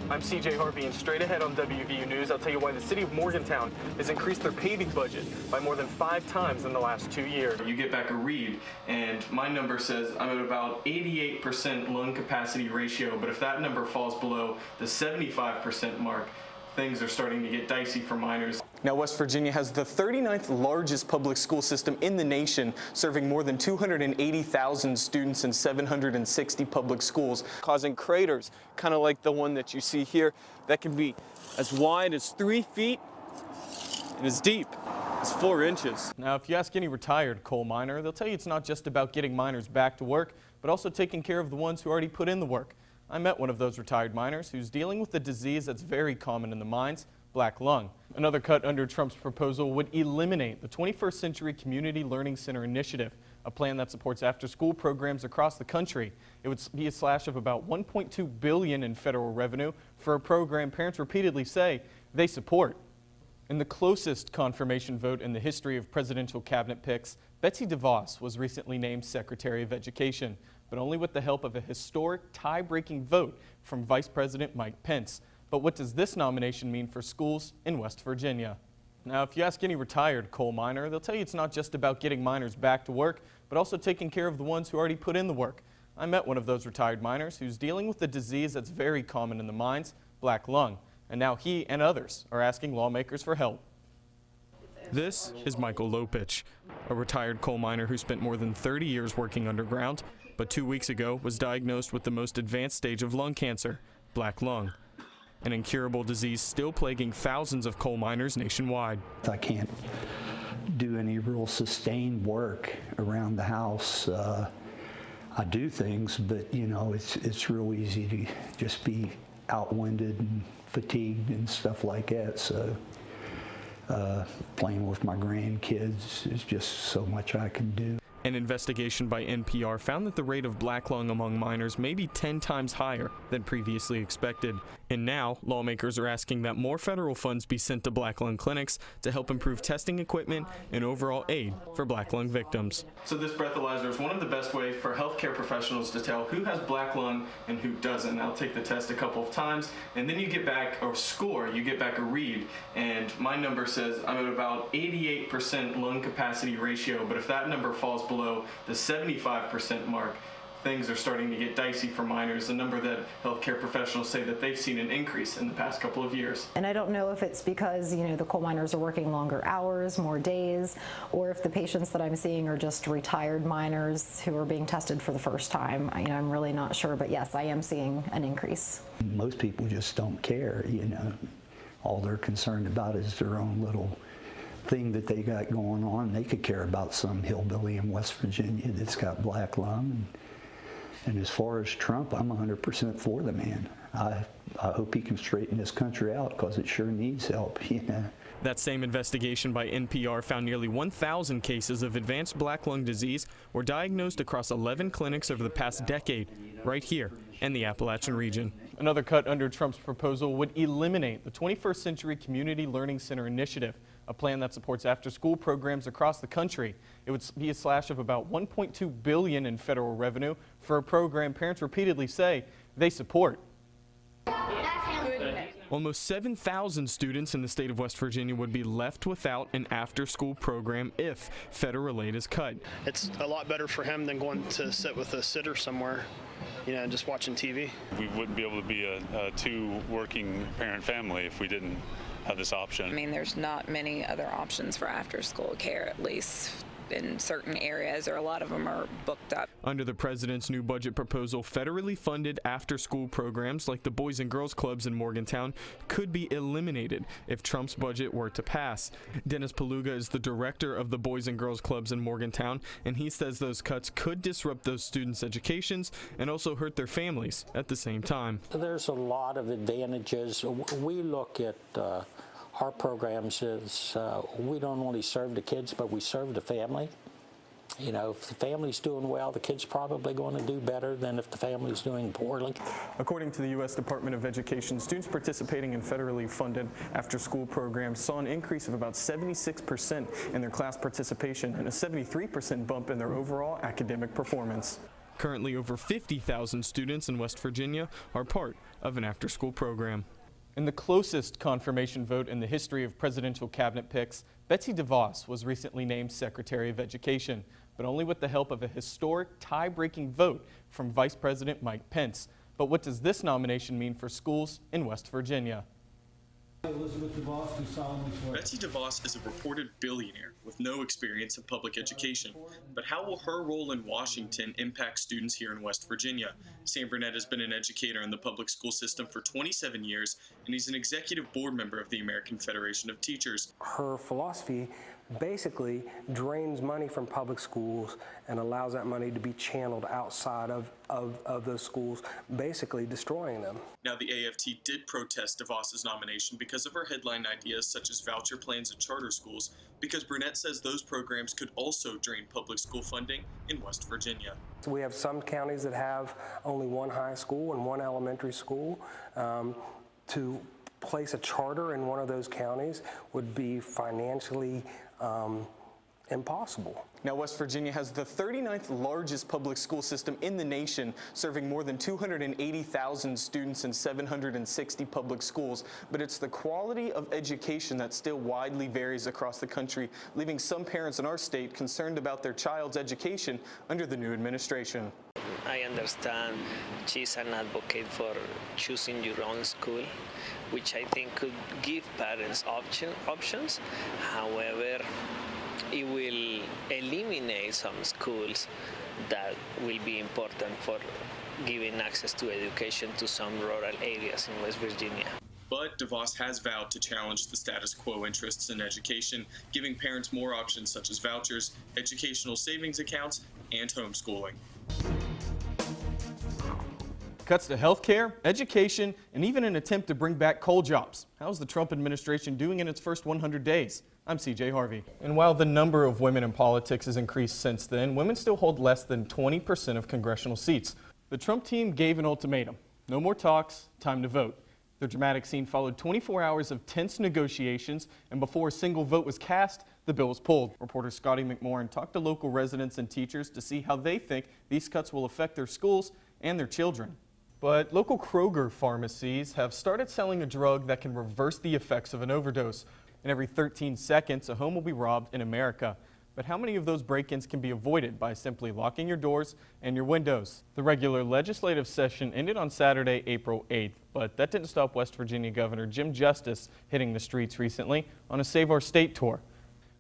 I'm CJ Harvey, and straight ahead on WVU News, I'll tell you why the city of Morgantown has increased their paving budget by more than 5 times in the last 2 years. You get back a read, and my number says I'm at about 88% lung capacity ratio, but if that number falls below the 75% mark, things are starting to get dicey for minors. Now, West Virginia has the 39th largest public school system in the nation, serving more than 280,000 students in 760 public schools, causing craters, kind of like the one that you see here, that can be as wide as 3 feet and as deep as 4 inches. Now, if you ask any retired coal miner, they'll tell you it's not just about getting miners back to work, but also taking care of the ones who already put in the work. I met one of those retired miners who's dealing with a disease that's very common in the mines, black lung. Another cut under Trump's proposal would eliminate the 21st Century Community Learning Center initiative, a plan that supports after-school programs across the country. It would be a slash of about $1.2 billion in federal revenue for a program parents repeatedly say they support. In the closest confirmation vote in the history of presidential cabinet picks, Betsy DeVos was recently named Secretary of Education, but only with the help of a historic tie-breaking vote from Vice President Mike Pence. But what does this nomination mean for schools in West Virginia? Now, if you ask any retired coal miner, they'll tell you it's not just about getting miners back to work, but also taking care of the ones who already put in the work. I met one of those retired miners who's dealing with a disease that's very common in the mines, black lung. And now he and others are asking lawmakers for help. This is Michael Lopich, a retired coal miner who spent more than 30 years working underground, but 2 weeks ago was diagnosed with the most advanced stage of lung cancer, black lung, an incurable disease still plaguing thousands of coal miners nationwide. I can't do any real sustained work around the house. I do things, but you know, it's real easy to just be outwinded and fatigued and stuff like that. So playing with my grandkids is just so much I can do. An investigation by NPR found that the rate of black lung among miners may be 10 times higher than previously expected. And now, lawmakers are asking that more federal funds be sent to black lung clinics to help improve testing equipment and overall aid for black lung victims. So this breathalyzer is one of the best ways for healthcare professionals to tell who has black lung and who doesn't. I'll take the test a couple of times, and then you get back a score, you get back a read. And my number says I'm at about 88% lung capacity ratio, but if that number falls below the 75% mark, things are starting to get dicey for miners, a number that healthcare professionals say that they've seen an increase in the past couple of years. And I don't know if it's because, you know, the coal miners are working longer hours, more days, or if the patients that I'm seeing are just retired miners who are being tested for the first time. I'm really not sure, but yes, I am seeing an increase. Most people just don't care, you know. All they're concerned about is their own little thing that they got going on. They could care about some hillbilly in West Virginia that's got black lung. And as far as Trump, I'm 100% for the man. I hope he can straighten this country out because it sure needs help, you know. That same investigation by NPR found nearly 1,000 cases of advanced black lung disease were diagnosed across 11 clinics over the past decade, right here in the Appalachian region. Another cut under Trump's proposal would eliminate the 21st Century Community Learning Center initiative, a plan that supports after-school programs across the country. It would be a slash of about $1.2 billion in federal revenue for a program parents repeatedly say they support. Almost 7,000 students in the state of West Virginia would be left without an after-school program if federal aid is cut. It's a lot better for him than going to sit with a sitter somewhere, you know, just watching TV. We wouldn't be able to be a two-working parent family if we didn't have this option. I mean, there's not many other options for after-school care, at least in certain areas, or a lot of them are booked up. Under the president's new budget proposal, federally funded after-school programs like the Boys and Girls Clubs in Morgantown could be eliminated if Trump's budget were to pass. Dennis Paluga is the director of the Boys and Girls Clubs in Morgantown, and he says those cuts could disrupt those students' educations and also hurt their families at the same time. There's a lot of advantages. We look at our programs as we don't only serve the kids, but we serve the family. You know, if the family's doing well, the kid's probably going to do better than if the family's doing poorly. According to the U.S. Department of Education, students participating in federally funded after-school programs saw an increase of about 76% in their class participation and a 73% bump in their overall academic performance. Currently, over 50,000 students in West Virginia are part of an after-school program. In the closest confirmation vote in the history of presidential cabinet picks, Betsy DeVos was recently named Secretary of Education, but only with the help of a historic tie-breaking vote from Vice President Mike Pence. But what does this nomination mean for schools in West Virginia? Betsy DeVos is a reported billionaire with no experience in public education. But how will her role in Washington impact students here in West Virginia? Sam Burnett has been an educator in the public school system for 27 years, and he's an executive board member of the American Federation of Teachers. Her philosophy basically drains money from public schools and allows that money to be channeled outside of those schools, basically destroying them. Now, the AFT did protest DeVos's nomination because of her headline ideas such as voucher plans and charter schools, because Burnett says those programs could also drain public school funding in West Virginia. So we have some counties that have only one high school and one elementary school. To place a charter in one of those counties would be financially impossible. Now, West Virginia has the 39th largest public school system in the nation, serving more than 280,000 students in 760 public schools. But it's the quality of education that still widely varies across the country, leaving some parents in our state concerned about their child's education under the new administration. I understand she's an advocate for choosing your own school, which I think could give parents options. However, it will eliminate some schools that will be important for giving access to education to some rural areas in West Virginia. But DeVos has vowed to challenge the status quo interests in education, giving parents more options such as vouchers, educational savings accounts, and homeschooling. Cuts to health care, education, and even an attempt to bring back coal jobs. How's the Trump administration doing in its first 100 days? I'm CJ Harvey. And while the number of women in politics has increased since then, women still hold less than 20% of congressional seats. The Trump team gave an ultimatum. No more talks, time to vote. The dramatic scene followed 24 hours of tense negotiations, and before a single vote was cast, the bill was pulled. Reporter Scotty McMorrin talked to local residents and teachers to see how they think these cuts will affect their schools and their children. But local Kroger pharmacies have started selling a drug that can reverse the effects of an overdose. And every 13 seconds, a home will be robbed in America. But how many of those break-ins can be avoided by simply locking your doors and your windows? The regular legislative session ended on Saturday, April 8th, but that didn't stop West Virginia Governor Jim Justice hitting the streets recently on a Save Our State tour.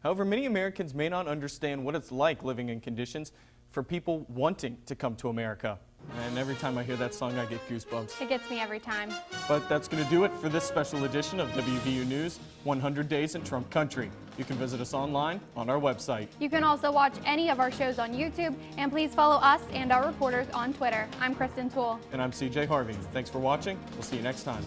However, many Americans may not understand what it's like living in conditions for people wanting to come to America. And every time I hear that song, I get goosebumps. It gets me every time. But that's going to do it for this special edition of WVU News 100 Days in Trump Country. You can visit us online on our website. You can also watch any of our shows on YouTube, and please follow us and our reporters on Twitter. I'm Kristen Toole. And I'm CJ Harvey. Thanks for watching. We'll see you next time.